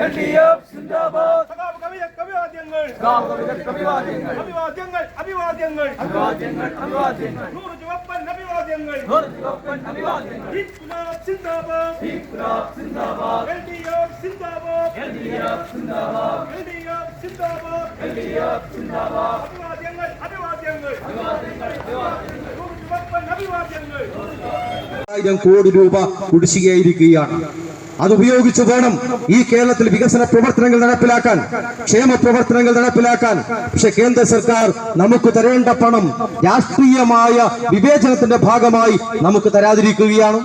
LDF സിന്ദാബാദ്. അഭിവാദ്യങ്ങൾ. 100 ചുവപ്പൻ അഭിവാദ്യങ്ങൾ. ഇൻക്ലാബ് സിന്ദാബാദ്. LDF സിന്ദാബാദ്. അഭിവാദ്യങ്ങൾ. 100 ചുവപ്പൻ അഭിവാദ്യങ്ങൾ. 1000 കോടി രൂപ കുടിശ്ശികയായിരിക്കുകയാണ്. അതുപയോഗിച്ച് വേണം ഈ കേരളത്തിൽ വികസന പ്രവർത്തനങ്ങൾ നടപ്പിലാക്കാൻ, ക്ഷേമ പ്രവർത്തനങ്ങൾ നടപ്പിലാക്കാൻ. പക്ഷെ കേന്ദ്ര സർക്കാർ നമുക്ക് തരേണ്ട പണം രാഷ്ട്രീയമായ വിവേചനത്തിന്റെ ഭാഗമായി നമുക്ക് തരാതിരിക്കുകയാണ്.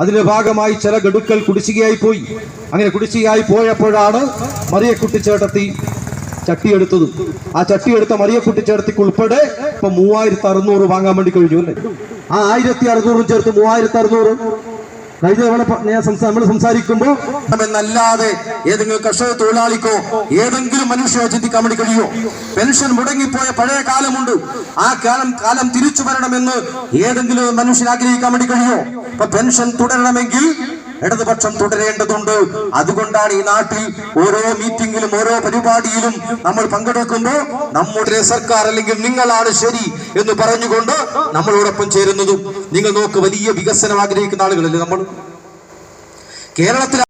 അതിന്റെ ഭാഗമായി ചില ഗഡുക്കൾ കുടിശ്ശികയായി പോയി. അങ്ങനെ കുടിശ്ശികയായി പോയപ്പോഴാണ് മറിയക്കുട്ടി ചേട്ടത്തി ചട്ടിയെടുത്തതും. ആ ചട്ടിയെടുത്ത മറിയക്കുട്ടി ചേട്ടത്തിക്ക് ഉൾപ്പെടെ ഇപ്പൊ 3600 വാങ്ങാൻ വേണ്ടി കഴിഞ്ഞു അല്ലേ? ആ 1600 ചേർത്ത് 3600 കഴിഞ്ഞ തവണ നമ്മൾ സംസാരിക്കുമ്പോൾ എന്നല്ലാതെ ഏതെങ്കിലും കർഷക തൊഴിലാളിക്കോ ഏതെങ്കിലും മനുഷ്യോ ചിന്തിക്കാൻ വേണ്ടി കഴിയോ? പെൻഷൻ മുടങ്ങിപ്പോയ പഴയ കാലമുണ്ട്. ആ കാലം തിരിച്ചു വരണമെന്ന് ഏതെങ്കിലും മനുഷ്യൻ ആഗ്രഹിക്കാൻ വേണ്ടി കഴിയോ? ഇപ്പൊ പെൻഷൻ തുടരണമെങ്കിൽ ഇടതുപക്ഷം തുടരേണ്ടതുണ്ട്. അതുകൊണ്ടാണ് ഈ നാട്ടിൽ ഓരോ മീറ്റിംഗിലും ഓരോ പരിപാടിയിലും നമ്മൾ പങ്കെടുക്കുമ്പോൾ നമ്മുടെ സർക്കാർ അല്ലെങ്കിൽ നിങ്ങളാണ് ശരി എന്ന് പറഞ്ഞുകൊണ്ട് നമ്മളോടൊപ്പം ചേരുന്നതും. നിങ്ങൾ നോക്ക്, വലിയ വികസനം ആഗ്രഹിക്കുന്ന ആളുകളല്ലേ നമ്മൾ കേരളത്തിൽ.